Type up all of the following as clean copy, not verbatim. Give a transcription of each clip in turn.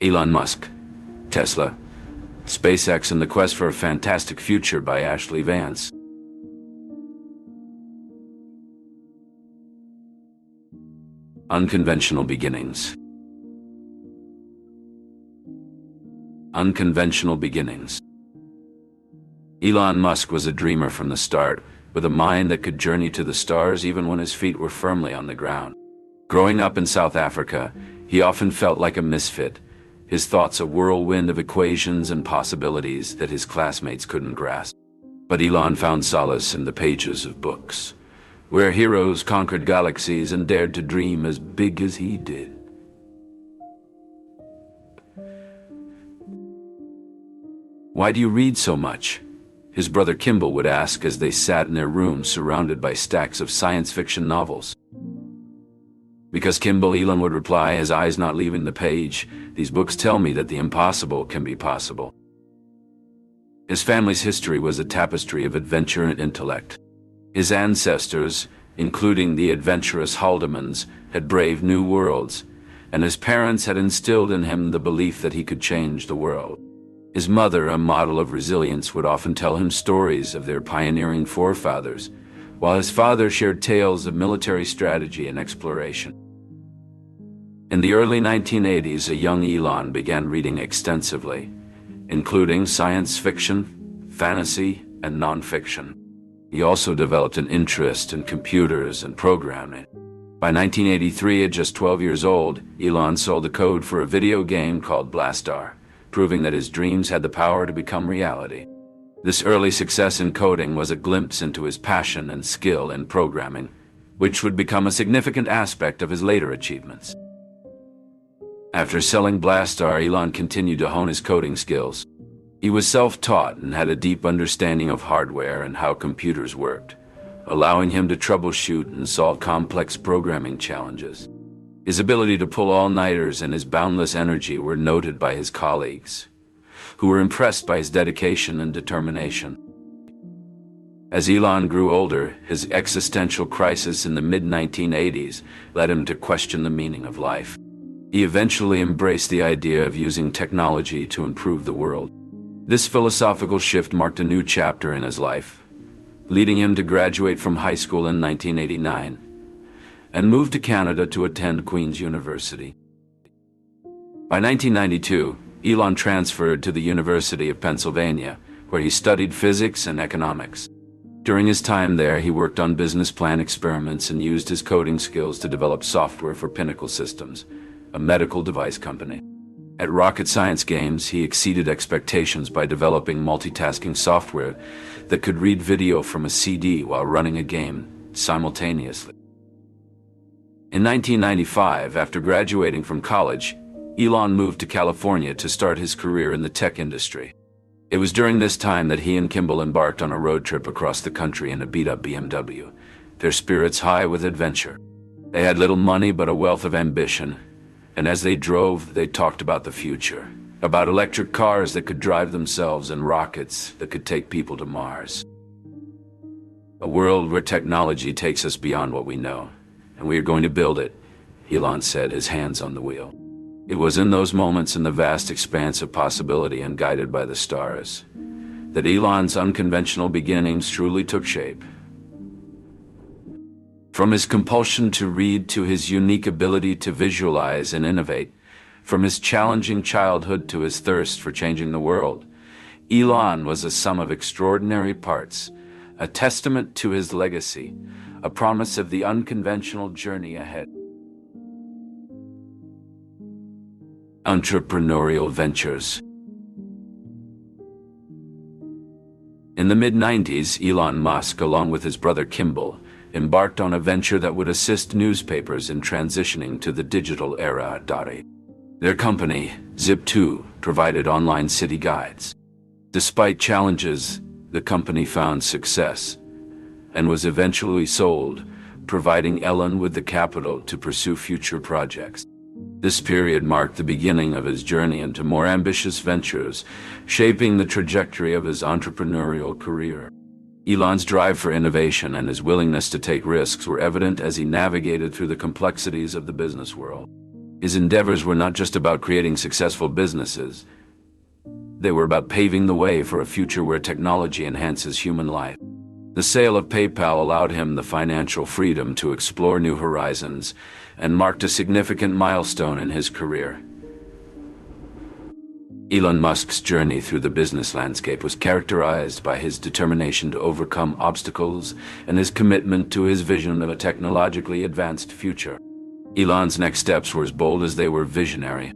Elon Musk, Tesla, SpaceX, and the Quest for a Fantastic Future by Ashlee Vance. Unconventional beginnings. Unconventional beginnings. Elon Musk was a dreamer from the start, with a mind that could journey to the stars even when his feet were firmly on the ground. Growing up in South Africa, he often felt like a misfit, his thoughts a whirlwind of equations and possibilities that his classmates couldn't grasp. But Elon found solace in the pages of books, where heroes conquered galaxies and dared to dream as big as he did. "Why do you read so much?" his brother Kimball would ask as they sat in their room surrounded by stacks of science fiction novels. "Because, Kimball," Elon would reply, his eyes not leaving the page, "these books tell me that the impossible can be possible." His family's history was a tapestry of adventure and intellect. His ancestors, including the adventurous Haldemans, had braved new worlds, and his parents had instilled in him the belief that he could change the world. His mother, a model of resilience, would often tell him stories of their pioneering forefathers, while his father shared tales of military strategy and exploration. In the early 1980s, a young Elon began reading extensively, including science fiction, fantasy, and nonfiction. He also developed an interest in computers and programming. By 1983, at just 12 years old, Elon sold the code for a video game called Blastar, proving that his dreams had the power to become reality. This early success in coding was a glimpse into his passion and skill in programming, which would become a significant aspect of his later achievements. After selling Blastar, Elon continued to hone his coding skills. He was self-taught and had a deep understanding of hardware and how computers worked, allowing him to troubleshoot and solve complex programming challenges. His ability to pull all-nighters and his boundless energy were noted by his colleagues, who were impressed by his dedication and determination. As Elon grew older, his existential crisis in the mid-1980s led him to question the meaning of life. He eventually embraced the idea of using technology to improve the world. This philosophical shift marked a new chapter in his life, leading him to graduate from high school in 1989 and move to Canada to attend Queen's University. By 1992, Elon transferred to the University of Pennsylvania, where he studied physics and economics. During his time there, he worked on business plan experiments and used his coding skills to develop software for Pinnacle Systems, a medical device company. At Rocket Science Games, he exceeded expectations by developing multitasking software that could read video from a CD while running a game simultaneously. In 1995, after graduating from college, Elon moved to California to start his career in the tech industry. It was during this time that he and Kimball embarked on a road trip across the country in a beat-up BMW, their spirits high with adventure. They had little money but a wealth of ambition, and as they drove, they talked about the future, about electric cars that could drive themselves and rockets that could take people to Mars. A world where technology takes us beyond what we know, and we are going to build it, Elon said, his hands on the wheel. It was in those moments in the vast expanse of possibility and guided by the stars that Elon's unconventional beginnings truly took shape. From his compulsion to read to his unique ability to visualize and innovate, from his challenging childhood to his thirst for changing the world, Elon was a sum of extraordinary parts, a testament to his legacy, a promise of the unconventional journey ahead. Entrepreneurial ventures. In the mid-90s, Elon Musk, along with his brother Kimball, embarked on a venture that would assist newspapers in transitioning to the digital era. Their company, Zip2, provided online city guides. Despite challenges, the company found success and was eventually sold, providing Elon with the capital to pursue future projects. This period marked the beginning of his journey into more ambitious ventures, shaping the trajectory of his entrepreneurial career. Elon's drive for innovation and his willingness to take risks were evident as he navigated through the complexities of the business world. His endeavors were not just about creating successful businesses. They were about paving the way for a future where technology enhances human life. The sale of PayPal allowed him the financial freedom to explore new horizons and marked a significant milestone in his career. Elon Musk's journey through the business landscape was characterized by his determination to overcome obstacles and his commitment to his vision of a technologically advanced future. Elon's next steps were as bold as they were visionary.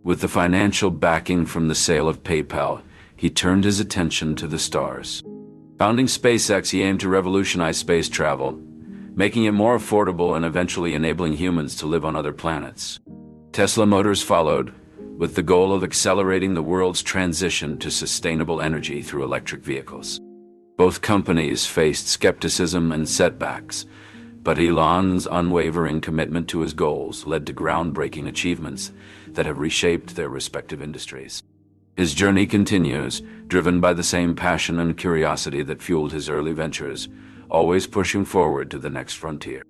With the financial backing from the sale of PayPal, he turned his attention to the stars. Founding SpaceX, he aimed to revolutionize space travel, making it more affordable and eventually enabling humans to live on other planets. Tesla Motors followed, with the goal of accelerating the world's transition to sustainable energy through electric vehicles. Both companies faced skepticism and setbacks, but Elon's unwavering commitment to his goals led to groundbreaking achievements that have reshaped their respective industries. His journey continues, driven by the same passion and curiosity that fueled his early ventures, always pushing forward to the next frontier.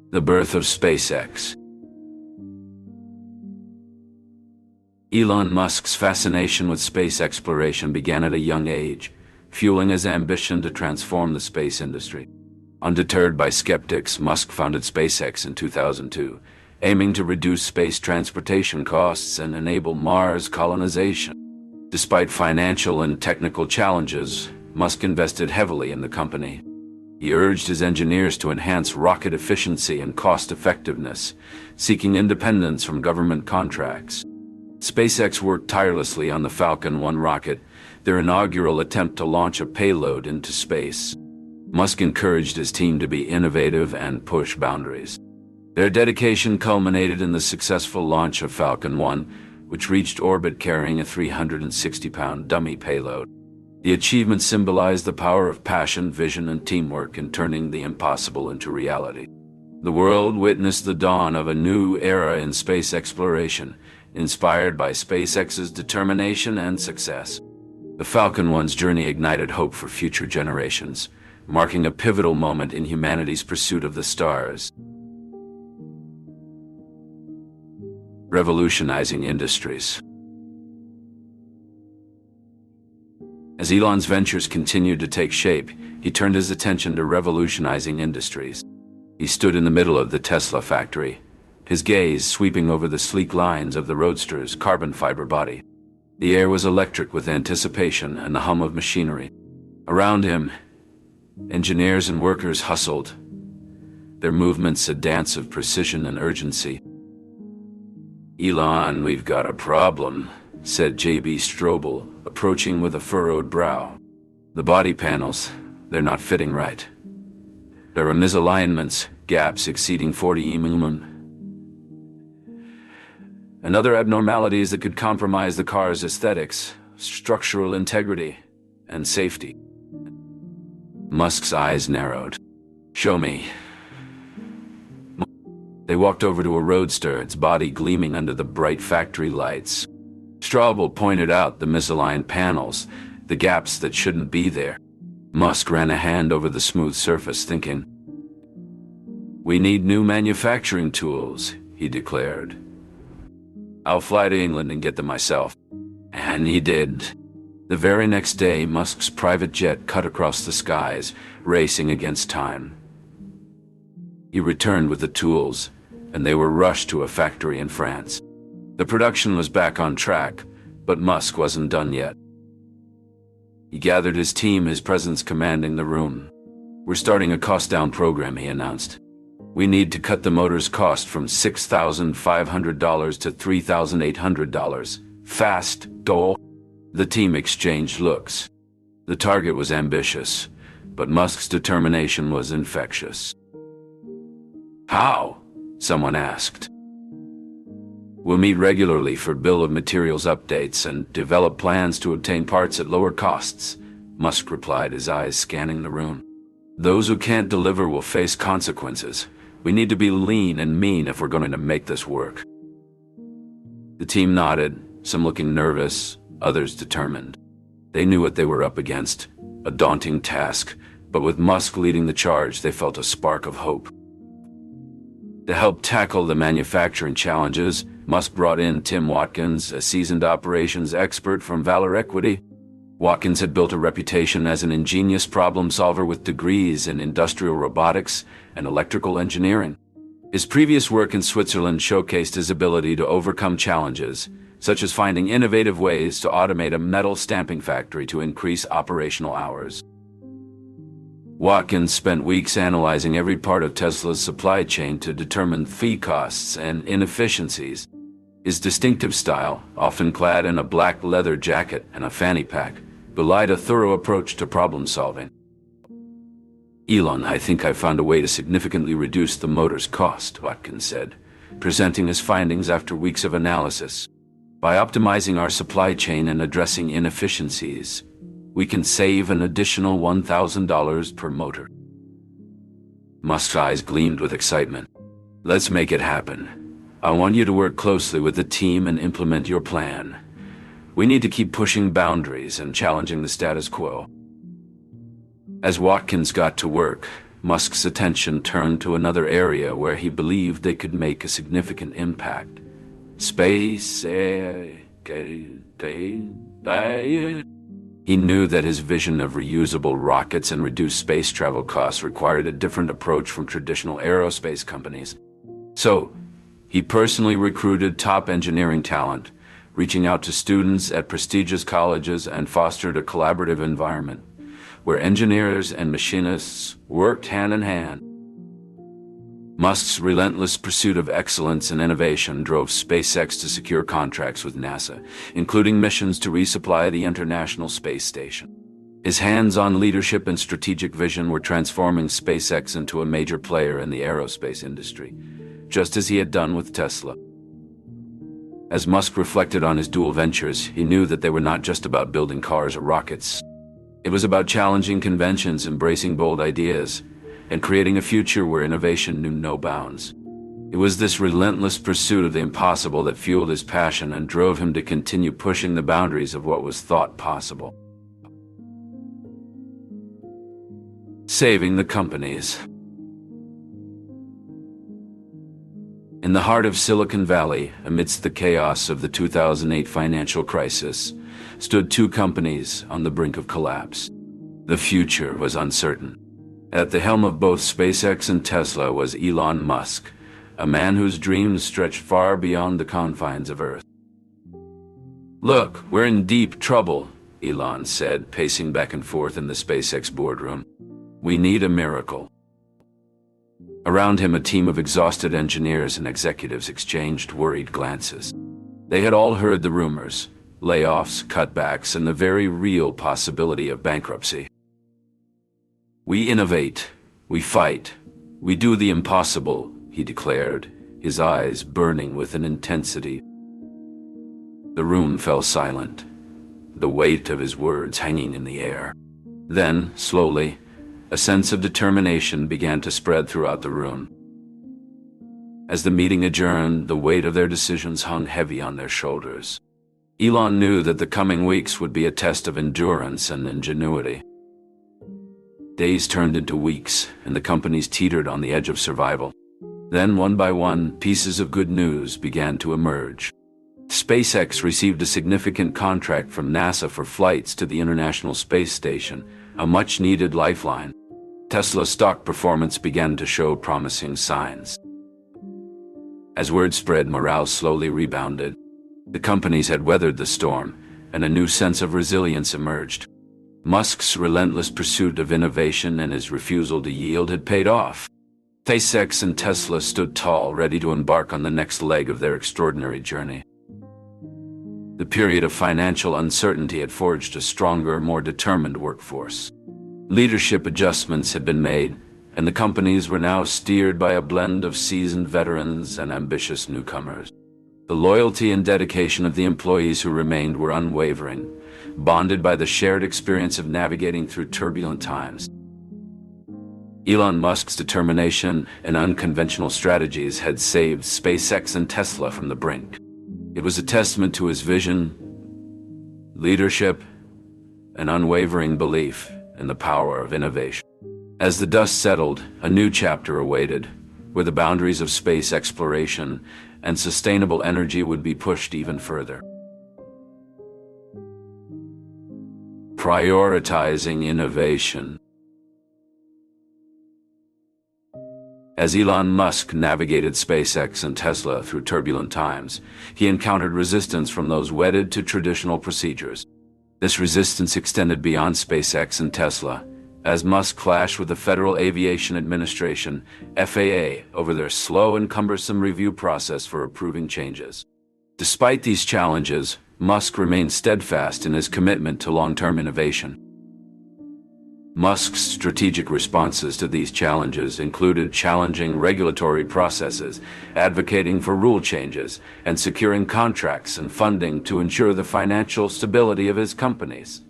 The birth of SpaceX. Elon Musk's fascination with space exploration began at a young age, fueling his ambition to transform the space industry. Undeterred by skeptics, Musk founded SpaceX in 2002, aiming to reduce space transportation costs and enable Mars colonization. Despite financial and technical challenges, Musk invested heavily in the company. He urged his engineers to enhance rocket efficiency and cost-effectiveness, seeking independence from government contracts. SpaceX worked tirelessly on the Falcon 1 rocket, their inaugural attempt to launch a payload into space. Musk encouraged his team to be innovative and push boundaries. Their dedication culminated in the successful launch of Falcon 1, which reached orbit carrying a 360-pound dummy payload. The achievement symbolized the power of passion, vision, and teamwork in turning the impossible into reality. The world witnessed the dawn of a new era in space exploration, inspired by SpaceX's determination and success. The Falcon 1's journey ignited hope for future generations, marking a pivotal moment in humanity's pursuit of the stars. Revolutionizing industries. As Elon's ventures continued to take shape, he turned his attention to revolutionizing industries. He stood in the middle of the Tesla factory, his gaze sweeping over the sleek lines of the Roadster's carbon fiber body. The air was electric with anticipation and the hum of machinery. Around him, engineers and workers hustled, their movements a dance of precision and urgency. "Elon, we've got a problem," said J.B. Strobel, approaching with a furrowed brow. "The body panels, they're not fitting right. There are misalignments, gaps exceeding 40 mm, and other abnormalities that could compromise the car's aesthetics, structural integrity, and safety." Musk's eyes narrowed. "Show me." They walked over to a Roadster, its body gleaming under the bright factory lights. Strobel pointed out the misaligned panels, the gaps that shouldn't be there. Musk ran a hand over the smooth surface, thinking. "We need new manufacturing tools," he declared. "I'll fly to England and get them myself." And he did. The very next day, Musk's private jet cut across the skies, racing against time. He returned with the tools, and they were rushed to a factory in France. The production was back on track, but Musk wasn't done yet. He gathered his team, his presence commanding the room. "We're starting a cost-down program," he announced. "We need to cut the motor's cost from $6,500 to $3,800. Fast, goal." The team exchanged looks. The target was ambitious, but Musk's determination was infectious. "How?" someone asked. "We'll meet regularly for bill of materials updates and develop plans to obtain parts at lower costs," Musk replied, his eyes scanning the room. "Those who can't deliver will face consequences. We need to be lean and mean if we're going to make this work." The team nodded, some looking nervous, others determined. They knew what they were up against, a daunting task, but with Musk leading the charge, they felt a spark of hope. To help tackle the manufacturing challenges, Musk brought in Tim Watkins, a seasoned operations expert from Valor Equity. Watkins had built a reputation as an ingenious problem solver with degrees in industrial robotics and electrical engineering. His previous work in Switzerland showcased his ability to overcome challenges, such as finding innovative ways to automate a metal stamping factory to increase operational hours. Watkins spent weeks analyzing every part of Tesla's supply chain to determine fee costs and inefficiencies. His distinctive style, often clad in a black leather jacket and a fanny pack, belied a thorough approach to problem solving. "Elon, I think I found a way to significantly reduce the motor's cost," Watkins said, presenting his findings after weeks of analysis. "By optimizing our supply chain and addressing inefficiencies, we can save an additional $1,000 per motor." Musk's eyes gleamed with excitement. "Let's make it happen. I want you to work closely with the team and implement your plan. We need to keep pushing boundaries and challenging the status quo." As Watkins got to work, Musk's attention turned to another area where he believed they could make a significant impact: space. He knew that his vision of reusable rockets and reduced space travel costs required a different approach from traditional aerospace companies. So, he personally recruited top engineering talent, reaching out to students at prestigious colleges, and fostered a collaborative environment where engineers and machinists worked hand in hand. Musk's relentless pursuit of excellence and innovation drove SpaceX to secure contracts with NASA, including missions to resupply the International Space Station. His hands-on leadership and strategic vision were transforming SpaceX into a major player in the aerospace industry, just as he had done with Tesla. As Musk reflected on his dual ventures, he knew that they were not just about building cars or rockets. It was about challenging conventions, embracing bold ideas, and creating a future where innovation knew no bounds. It was this relentless pursuit of the impossible that fueled his passion and drove him to continue pushing the boundaries of what was thought possible. Saving the companies. In the heart of Silicon Valley, amidst the chaos of the 2008 financial crisis, stood two companies on the brink of collapse. The future was uncertain. At the helm of both SpaceX and Tesla was Elon Musk, a man whose dreams stretched far beyond the confines of Earth. "Look, we're in deep trouble," Elon said, pacing back and forth in the SpaceX boardroom. "We need a miracle." Around him, a team of exhausted engineers and executives exchanged worried glances. They had all heard the rumors: layoffs, cutbacks, and the very real possibility of bankruptcy. "We innovate, we fight, we do the impossible," he declared, his eyes burning with an intensity. The room fell silent, the weight of his words hanging in the air. Then, slowly, a sense of determination began to spread throughout the room. As the meeting adjourned, the weight of their decisions hung heavy on their shoulders. Elon knew that the coming weeks would be a test of endurance and ingenuity. Days turned into weeks, and the companies teetered on the edge of survival. Then, one by one, pieces of good news began to emerge. SpaceX received a significant contract from NASA for flights to the International Space Station, a much-needed lifeline. Tesla's stock performance began to show promising signs. As word spread, morale slowly rebounded. The companies had weathered the storm, and a new sense of resilience emerged. Musk's relentless pursuit of innovation and his refusal to yield had paid off. SpaceX and Tesla stood tall, ready to embark on the next leg of their extraordinary journey. The period of financial uncertainty had forged a stronger, more determined workforce. Leadership adjustments had been made, and the companies were now steered by a blend of seasoned veterans and ambitious newcomers. The loyalty and dedication of the employees who remained were unwavering, bonded by the shared experience of navigating through turbulent times. Elon Musk's determination and unconventional strategies had saved SpaceX and Tesla from the brink. It was a testament to his vision, leadership, and unwavering belief in the power of innovation. As the dust settled, a new chapter awaited, where the boundaries of space exploration and sustainable energy would be pushed even further. Prioritizing innovation. As Elon Musk navigated SpaceX and Tesla through turbulent times, he encountered resistance from those wedded to traditional procedures. This resistance extended beyond SpaceX and Tesla, as Musk clashed with the Federal Aviation Administration, FAA, over their slow and cumbersome review process for approving changes. Despite these challenges, Musk remained steadfast in his commitment to long-term innovation. Musk's strategic responses to these challenges included challenging regulatory processes, advocating for rule changes, and securing contracts and funding to ensure the financial stability of his companies.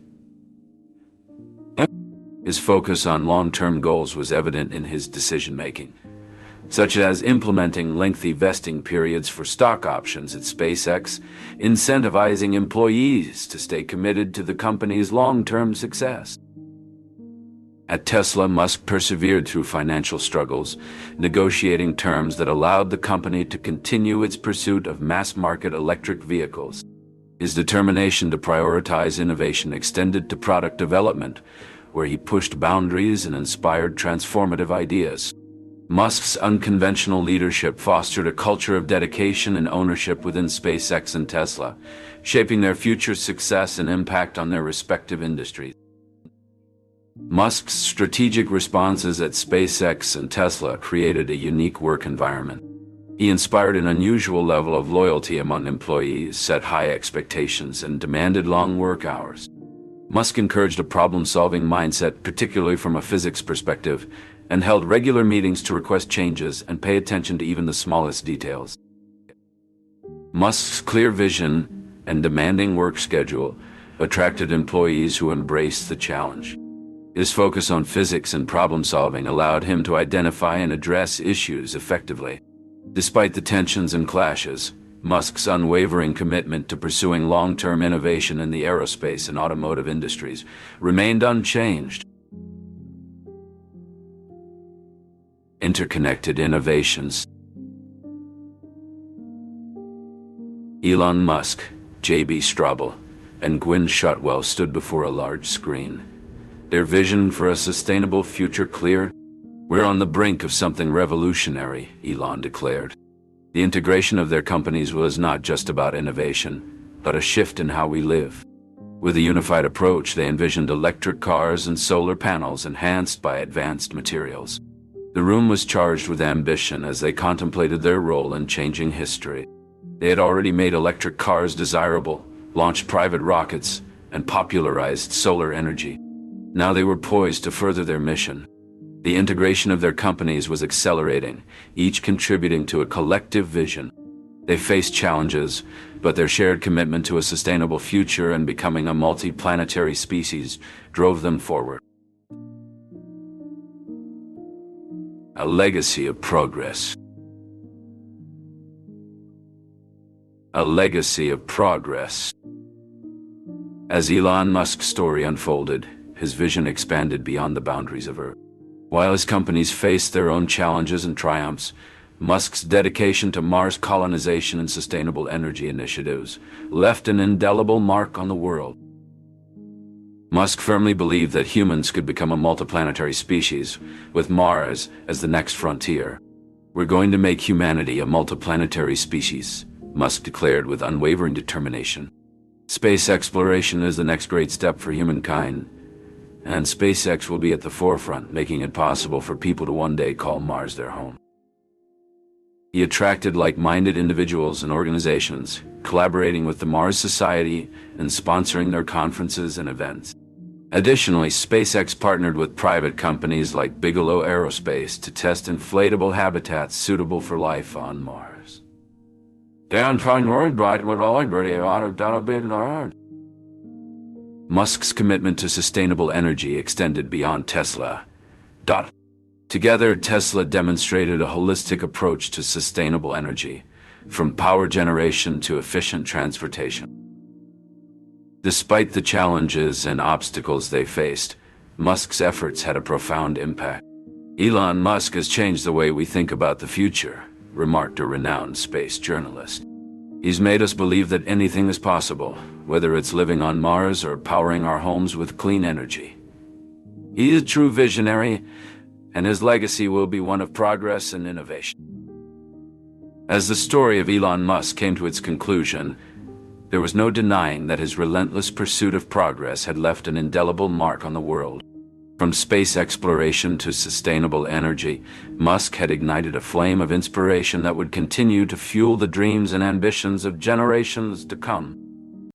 His focus on long-term goals was evident in his decision-making, such as implementing lengthy vesting periods for stock options at SpaceX, incentivizing employees to stay committed to the company's long-term success. At Tesla, Musk persevered through financial struggles, negotiating terms that allowed the company to continue its pursuit of mass-market electric vehicles. His determination to prioritize innovation extended to product development, where he pushed boundaries and inspired transformative ideas. Musk's unconventional leadership fostered a culture of dedication and ownership within SpaceX and Tesla, shaping their future success and impact on their respective industries. Musk's strategic responses at SpaceX and Tesla created a unique work environment. He inspired an unusual level of loyalty among employees, set high expectations, and demanded long work hours. Musk encouraged a problem-solving mindset, particularly from a physics perspective, and held regular meetings to request changes and pay attention to even the smallest details. Musk's clear vision and demanding work schedule attracted employees who embraced the challenge. His focus on physics and problem-solving allowed him to identify and address issues effectively. Despite the tensions and clashes, Musk's unwavering commitment to pursuing long-term innovation in the aerospace and automotive industries remained unchanged. Interconnected innovations. Elon Musk, J.B. Straubel, and Gwynne Shotwell stood before a large screen. Their vision for a sustainable future clear. "We're on the brink of something revolutionary," Elon declared. The integration of their companies was not just about innovation, but a shift in how we live. With a unified approach, they envisioned electric cars and solar panels enhanced by advanced materials. The room was charged with ambition as they contemplated their role in changing history. They had already made electric cars desirable, launched private rockets, and popularized solar energy. Now they were poised to further their mission. The integration of their companies was accelerating, each contributing to a collective vision. They faced challenges, but their shared commitment to a sustainable future and becoming a multi-planetary species drove them forward. A legacy of progress. A legacy of progress. As Elon Musk's story unfolded, his vision expanded beyond the boundaries of Earth. While his companies faced their own challenges and triumphs, Musk's dedication to Mars colonization and sustainable energy initiatives left an indelible mark on the world. Musk firmly believed that humans could become a multiplanetary species, with Mars as the next frontier. "We're going to make humanity a multiplanetary species," Musk declared with unwavering determination. "Space exploration is the next great step for humankind, and SpaceX will be at the forefront, making it possible for people to one day call Mars their home." He attracted like-minded individuals and organizations, collaborating with the Mars Society and sponsoring their conferences and events. Additionally, SpaceX partnered with private companies like Bigelow Aerospace to test inflatable habitats suitable for life on Mars. Musk's commitment to sustainable energy extended beyond Tesla. Together, Tesla demonstrated a holistic approach to sustainable energy, from power generation to efficient transportation. Despite the challenges and obstacles they faced, Musk's efforts had a profound impact. Elon Musk has changed the way we think about the future, remarked a renowned space journalist. He's made us believe that anything is possible, whether it's living on Mars or powering our homes with clean energy. He is a true visionary, and his legacy will be one of progress and innovation. As the story of Elon Musk came to its conclusion, there was no denying that his relentless pursuit of progress had left an indelible mark on the world. From space exploration to sustainable energy, Musk had ignited a flame of inspiration that would continue to fuel the dreams and ambitions of generations to come.